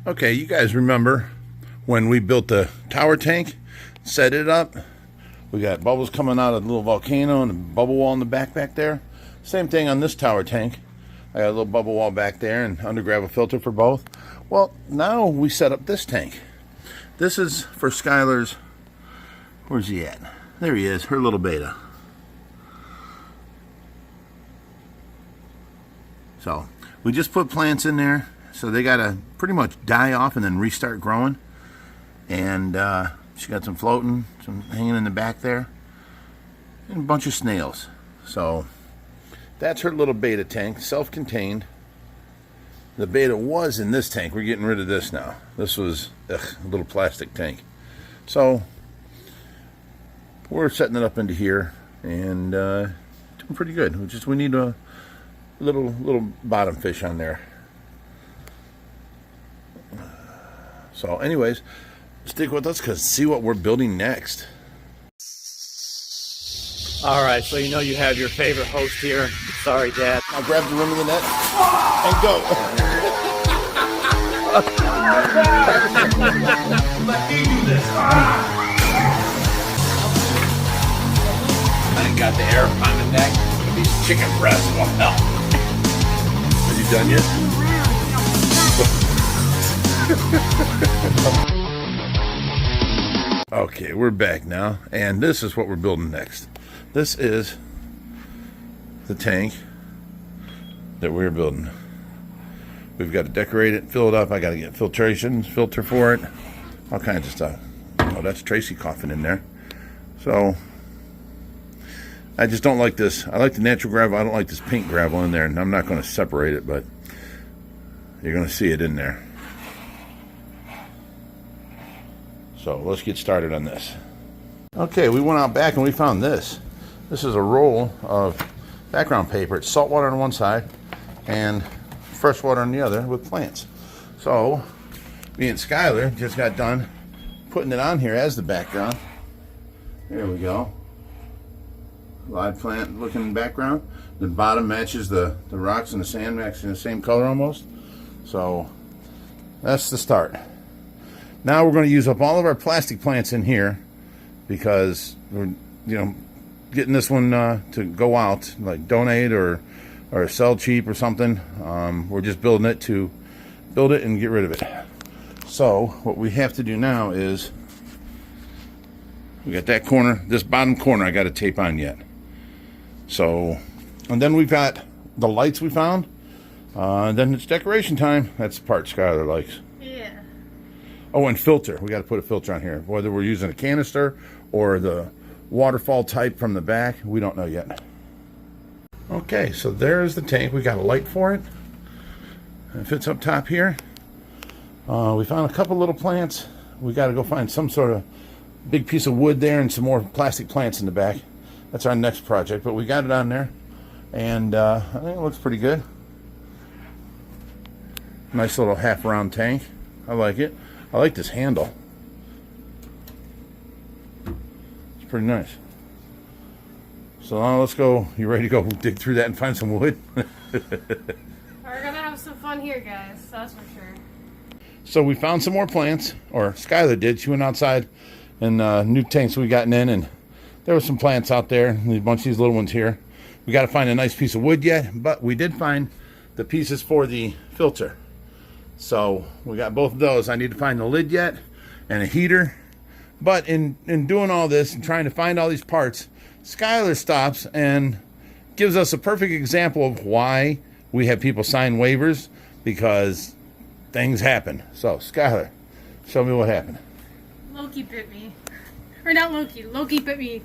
Okay, you guys remember when we built the tower tank, set it up? We got bubbles coming out of the little volcano and a bubble wall in the back there. Same thing on this tower tank. I got a little bubble wall back there and undergravel filter for both. Well, now we set up this tank. This is for Skylar's, where's he at? There he is, her little beta. So, we just put plants in there, so they gotta pretty much die off and then restart growing. And she got some floating, some hanging in the back there, and a bunch of snails. So, that's her little beta tank, self-contained. The beta was in this tank. We're getting rid of this now. This was a little plastic tank. So, we're setting it up into here and doing pretty good. We need a little bottom fish on there. So anyways, stick with us because see what we're building next. All right, so you know you have your favorite host here. Sorry, Dad. I'll grab the rim of the net and go. I got the arapaima neck. These chicken breasts will help. Are you done yet? Okay, we're back now, and this is what we're building next. This is the tank that we're building. We've got to decorate it, fill it up. I got to get filtration, filter for it, all kinds of stuff. Oh, that's Tracy coughing in there. So, I just don't like this. I like the natural gravel. I don't like this pink gravel in there, and I'm not going to separate it, but you're going to see it in there. So, let's get started on this. Okay, we went out back and we found this. This is a roll of background paper. It's saltwater on one side and freshwater on the other with plants. So, me and Skylar just got done putting it on here as the background. There we go. Live plant looking background. The bottom matches the rocks and the sand matching the same color almost. So, that's the start. Now we're going to use up all of our plastic plants in here because we're, getting this one to go out, like donate or sell cheap or something. We're just building it to build it and get rid of it. So what we have to do now is we got that corner, this bottom corner I got to tape on yet. So, and then we've got the lights we found. And then it's decoration time. That's the part Skylar likes. Yeah. Oh, and filter. We got to put a filter on here. Whether we're using a canister or the waterfall type from the back, we don't know yet. Okay, so there's the tank. We got a light for it. It fits up top here. We found a couple little plants. We got to go find some sort of big piece of wood there and some more plastic plants in the back. That's our next project, but we got it on there. And I think it looks pretty good. Nice little half round tank. I like it. I like this handle. It's pretty nice. So now let's go. You ready to go dig through that and find some wood? We're gonna have some fun here, guys. That's for sure. So we found some more plants, or Skylar did. She went outside and new tanks we gotten in, and there were some plants out there. And a bunch of these little ones here. We got to find a nice piece of wood yet, but we did find the pieces for the filter. So we got both of those. I need to find the lid yet and a heater. But in doing all this and trying to find all these parts, Skylar stops and gives us a perfect example of why we have people sign waivers, because things happen. So Skylar, show me what happened. Loki bit me. Or not Loki. Loki bit me,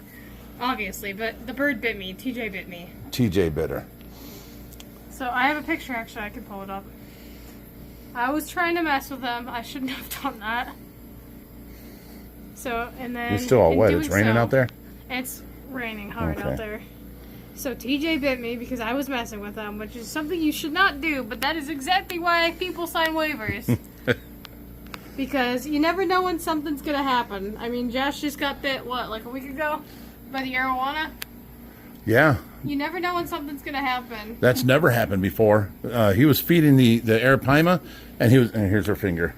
obviously, but the bird bit me. TJ bit me. TJ bit her. So I have a picture, actually. I can pull it up. I was trying to mess with them. I shouldn't have done that. So, and then... You're still all wet. It's raining out there? It's raining hard Okay. out there. So TJ bit me because I was messing with them, which is something you should not do, but that is exactly why people sign waivers. Because you never know when something's going to happen. I mean, Josh just got bit, what, like a week ago? By the arowana? Yeah. You never know when something's going to happen. That's never happened before. He was feeding the arapaima, and and here's her finger.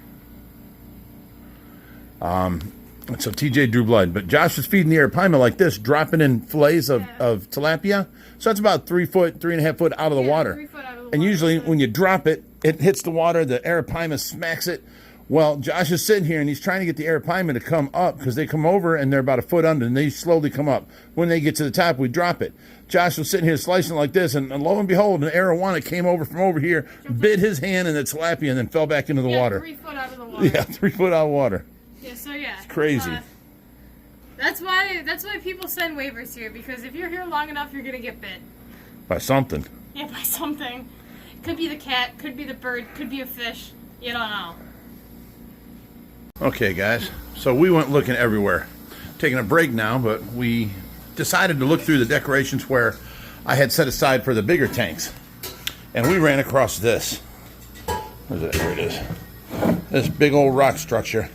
So TJ drew blood, but Josh was feeding the arapaima like this, dropping in fillets of tilapia. So that's about 3 foot, 3.5 foot out of the water. 3 foot out of the And water. usually when you drop it, it hits the water, the arapaima smacks it. Well, Josh is sitting here and he's trying to get the arapaima to come up because they come over and they're about 1 foot under and they slowly come up. When they get to the top, we drop it. Josh was sitting here slicing like this, and lo and behold, an arowana came over from over here, bit his hand in the tilapia, and then fell back into the water. 3 foot out of the water. Yeah, 3 foot out of water. Yeah, so yeah. It's crazy. That's why people send waivers here, because if you're here long enough, you're gonna get bit. By something. Yeah, by something. Could be the cat, could be the bird, could be a fish. You don't know. Okay, guys. So we went looking everywhere. Taking a break now, but we decided to look through the decorations where I had set aside for the bigger tanks. And we ran across this. Where's it? Here it is. This big old rock structure.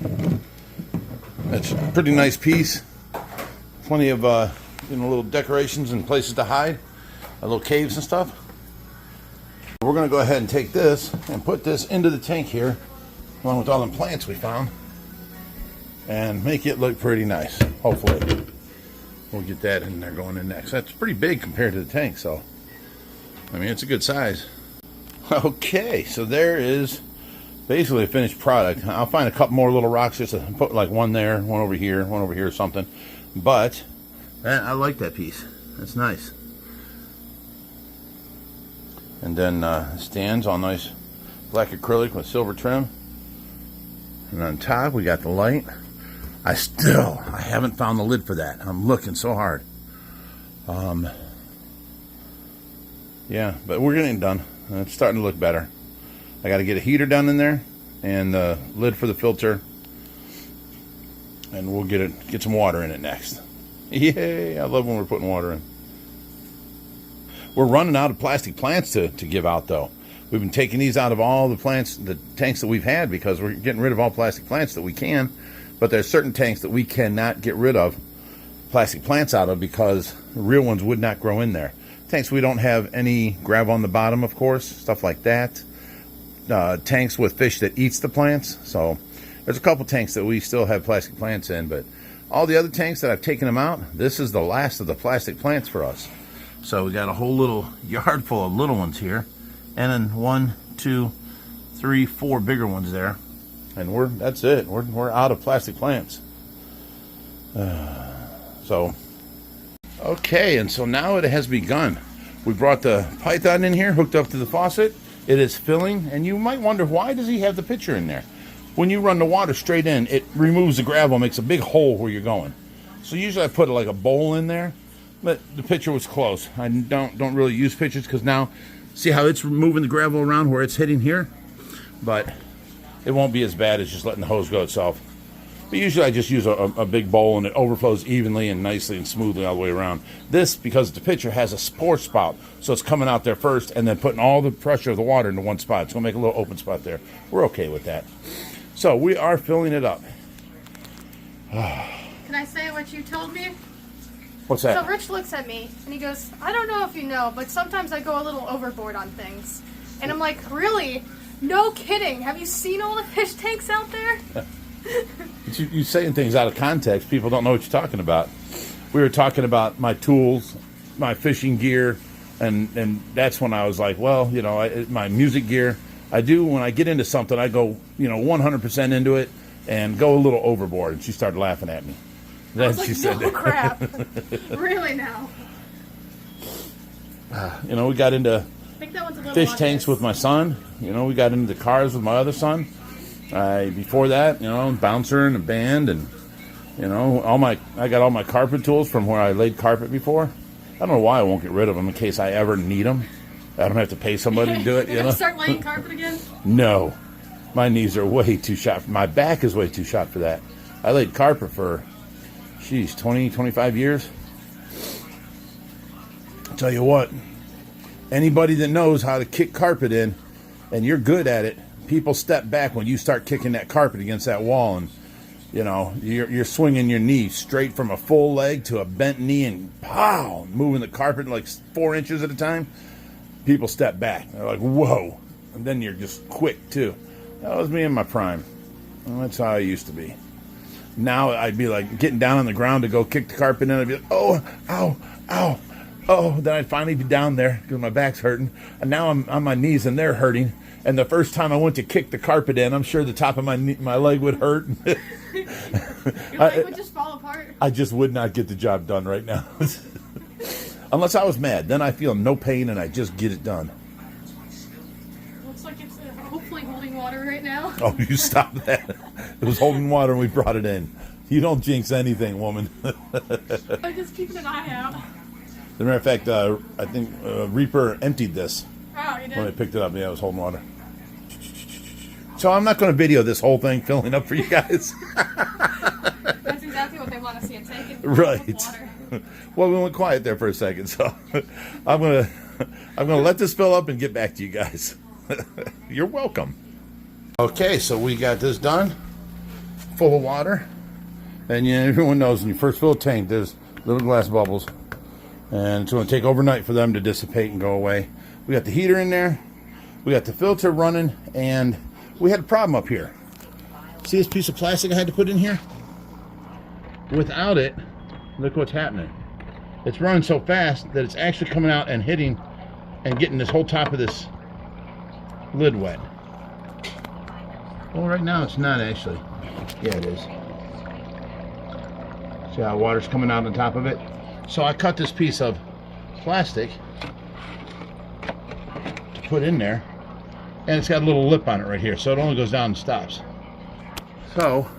It's a pretty nice piece. Plenty of little decorations and places to hide. Little caves and stuff. We're going to go ahead and take this and put this into the tank here, along with all the plants we found, and make it look pretty nice. Hopefully. We'll get that in there going in next. That's pretty big compared to the tank, so I mean, it's a good size. Okay, so there is basically a finished product. I'll find a couple more little rocks just to put like one there, one over here or something. But I like that piece. That's nice. And then stands all nice black acrylic with silver trim. And on top we got the light. I haven't found the lid for that. I'm looking so hard. Yeah, but we're getting it done. It's starting to look better. I got to get a heater down in there and the lid for the filter, and we'll get some water in it next. Yay! I love when we're putting water in. We're running out of plastic plants to give out, though. We've been taking these out of all the plants, the tanks that we've had, because we're getting rid of all plastic plants that we can. But there's certain tanks that we cannot get rid of plastic plants out of because the real ones would not grow in there. Tanks we don't have any gravel on the bottom, of course, stuff like that. Tanks with fish that eats the plants. So there's a couple tanks that we still have plastic plants in, but all the other tanks that I've taken them out, this is the last of the plastic plants for us. So we got a whole little yard full of little ones here, and then 1, 2, 3, 4 bigger ones there. And that's it. We're out of plastic plants. Okay, and so now it has begun. We brought the python in here, hooked up to the faucet. It is filling, and you might wonder, why does he have the pitcher in there? When you run the water straight in, it removes the gravel, makes a big hole where you're going. So usually I put like a bowl in there, but the pitcher was close. I don't really use pitchers because now, see how it's moving the gravel around where it's hitting here? But it won't be as bad as just letting the hose go itself. But usually I just use a big bowl, and it overflows evenly and nicely and smoothly all the way around. This, because the pitcher has a pour spout, so it's coming out there first and then putting all the pressure of the water into one spot. It's going to make a little open spot there. We're okay with that. So we are filling it up. Can I say what you told me? What's that? So Rich looks at me and he goes, I don't know if you know, but sometimes I go a little overboard on things. And I'm like, really? No kidding. Have you seen all the fish tanks out there? You saying things out of context, people don't know what you're talking about. We were talking about my tools, my fishing gear, and that's when I was like, well, you know, my music gear. I do, when I get into something, I go, 100% into it and go a little overboard. And she started laughing at me. Then she said, no crap. Really now? We got into I think that one's a little fish obvious. tanks with my son. We got into the cars with my other son. Before that, bouncer and a band, and I got all my carpet tools from where I laid carpet before. I don't know why I won't get rid of them in case I ever need them. I don't have to pay somebody to do it. You're gonna start laying carpet again? No, my knees are way too shot. My back is way too shot for that. I laid carpet for, 20, 25 years. I'll tell you what, anybody that knows how to kick carpet in, and you're good at it, people step back when you start kicking that carpet against that wall, and you're swinging your knee straight from a full leg to a bent knee, and pow, moving the carpet like 4 inches at a time. People step back. They're like, whoa. And then you're just quick too. That was me in my prime. Well, that's how I used to be. Now I'd be like getting down on the ground to go kick the carpet in, and I'd be like, oh, ow, ow, oh. Then I'd finally be down there because my back's hurting. And now I'm on my knees and they're hurting. And the first time I went to kick the carpet in, I'm sure the top of my leg would hurt. Your leg would just fall apart. I just would not get the job done right now. Unless I was mad. Then I feel no pain and I just get it done. Looks like it's hopefully holding water right now. Oh, you stop that. It was holding water and we brought it in. You don't jinx anything, woman. I'm just keeping an eye out. As a matter of fact, I think Reaper emptied this Oh, you did? when I picked it up. Yeah, it was holding water. So I'm not going to video this whole thing filling up for you guys. That's exactly what they want to see. It's taking Right. water. Well, we went quiet there for a second, so I'm gonna let this fill up and get back to you guys. You're welcome. Okay, so we got this done, full of water, and everyone knows when you first fill a tank, there's little glass bubbles, and it's going to take overnight for them to dissipate and go away. We got the heater in there, we got the filter running, and we had a problem up here. See this piece of plastic I had to put in here? Without it, look what's happening. It's running so fast that it's actually coming out and hitting and getting this whole top of this lid wet. Well, right now it's not actually. Yeah, it is. See how water's coming out on top of it? So I cut this piece of plastic to put in there, and it's got a little lip on it right here, so it only goes down and stops. So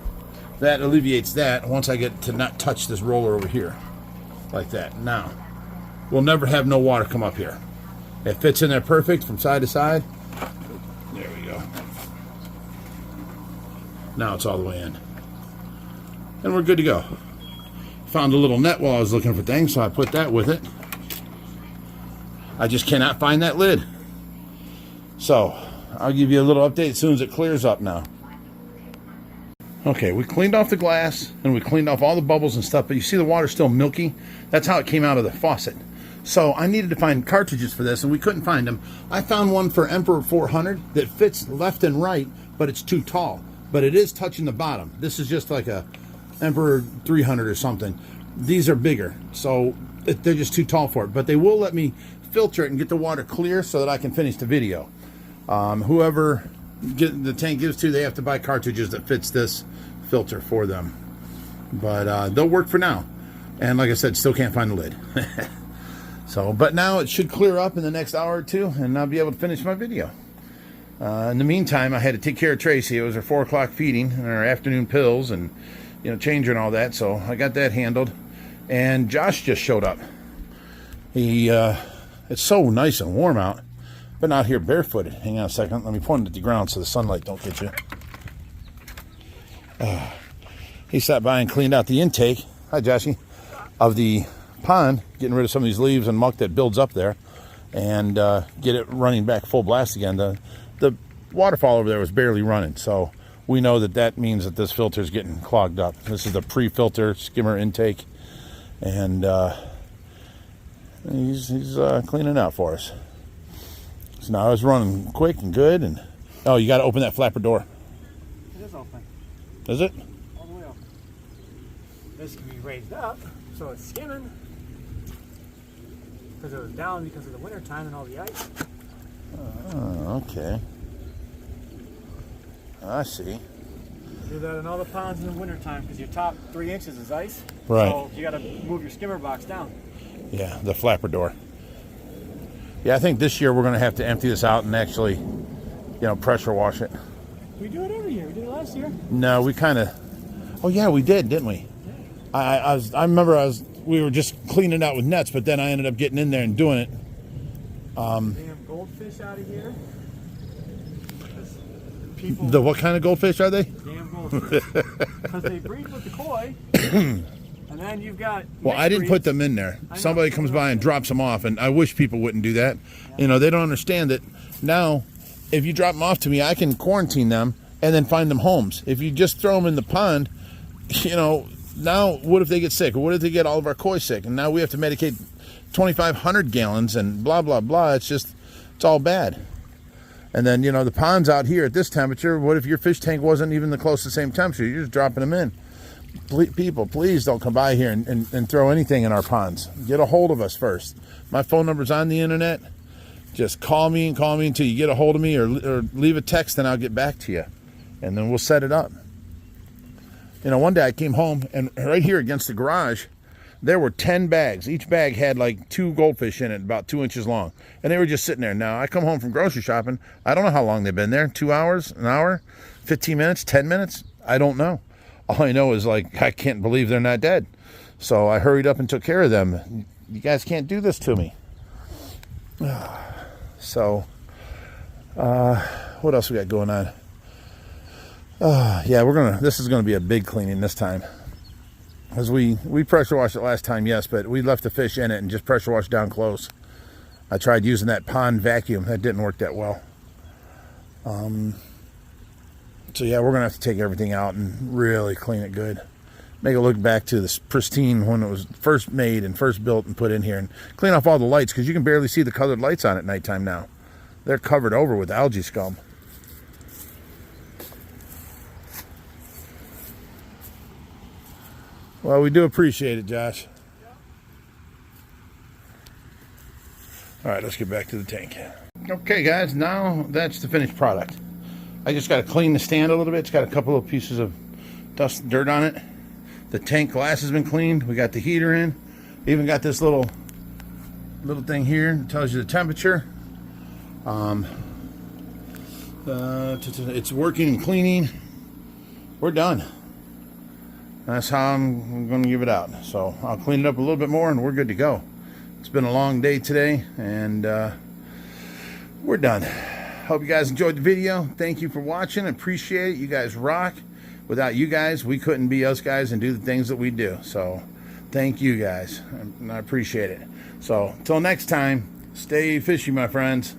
that alleviates that once I get to not touch this roller over here. Like that. Now, we'll never have no water come up here. It fits in there perfect from side to side. There we go. Now it's all the way in. And we're good to go. Found a little net while I was looking for things, so I put that with it. I just cannot find that lid. So, I'll give you a little update as soon as it clears up now. Okay, we cleaned off the glass and we cleaned off all the bubbles and stuff, but you see the water's still milky? That's how it came out of the faucet. So I needed to find cartridges for this and we couldn't find them. I found one for Emperor 400 that fits left and right, but it's too tall. But it is touching the bottom. This is just like a Emperor 300 or something. These are bigger, so they're just too tall for it. But they will let me filter it and get the water clear so that I can finish the video. Whoever the tank gives to, they have to buy cartridges that fits this filter for them, but they'll work for now. And like I said, still can't find the lid. So, but now it should clear up in the next hour or two, and I'll be able to finish my video. In the meantime, I had to take care of Tracy. It was her 4 o'clock feeding and her afternoon pills, and change her and all that. So I got that handled. And Josh just showed up. It's so nice and warm out. But not here barefooted. Hang on a second. Let me point it at the ground so the sunlight don't get you. He stopped by and cleaned out the intake. Hi, Joshy. Of the pond, getting rid of some of these leaves and muck that builds up there, and get it running back full blast again. The waterfall over there was barely running, so we know that means that this filter is getting clogged up. This is the pre-filter skimmer intake, and he's cleaning out for us. So now it's running quick and good, and oh, you got to open that flapper door. It is open. Is it? All the way open. This can be raised up, so it's skimming. Because it was down because of the winter time and all the ice. Oh, okay. I see. Do that in all the ponds in the winter time because your top 3 inches is ice. Right. So you got to move your skimmer box down. Yeah, the flapper door. Yeah, I think this year we're going to have to empty this out and actually, pressure wash it. We do it every year. We did it last year. No, we kind of. Oh yeah, we did, didn't we? I remember we were just cleaning it out with nets, but then I ended up getting in there and doing it. Damn goldfish out of here. People. The what kind of goldfish are they? Damn goldfish. Because they breed with the koi. And then you've got. Well, I didn't put them in there. Somebody comes by and drops them off, and I wish people wouldn't do that. Yeah. They don't understand that now. If you drop them off to me, I can quarantine them and then find them homes. If you just throw them in the pond, now what if they get sick? Or what if they get all of our koi sick? And now we have to medicate 2,500 gallons and blah, blah, blah. It's all bad. And then, the ponds out here at this temperature, what if your fish tank wasn't even close to the same temperature? You're just dropping them in. people, please don't come by here and throw anything in our ponds. Get a hold of us first. My phone number's on the internet. Just call me until you get a hold of me, or leave a text and I'll get back to you. And then we'll set it up. You know, one day I came home and right here against the garage, there were 10 bags. Each bag had like 2 goldfish in it, about 2 inches long. And they were just sitting there. Now, I come home from grocery shopping. I don't know how long they've been there. 2 hours, an hour, 15 minutes, 10 minutes? I don't know. All I know is, like, I can't believe they're not dead. So I hurried up and took care of them. You guys can't do this to me. So, what else we got going on? Yeah, this is gonna be a big cleaning this time. As we pressure washed it last time, yes, but we left the fish in it and just pressure washed down close. I tried using that pond vacuum. That didn't work that well. So yeah, we're gonna have to take everything out and really clean it good. Make it look back to this pristine when it was first made and first built and put in here, and clean off all the lights, because you can barely see the colored lights on at nighttime now. They're covered over with algae scum. Well, we do appreciate it, Josh. All right, let's get back to the tank. Okay, guys, now that's the finished product. I just got to clean the stand a little bit. It's got a couple of pieces of dust, dirt on it. The tank glass has been cleaned. We got the heater in. Even got this little thing here that tells you the temperature. It's working and cleaning. We're done. That's how I'm going to give it out. So I'll clean it up a little bit more and we're good to go. It's been a long day today, and we're done. Hope you guys enjoyed the video. Thank you for watching. I appreciate it. You guys rock. Without you guys, we couldn't be us guys and do the things that we do. So thank you guys. I appreciate it. So until next time, stay fishy, my friends.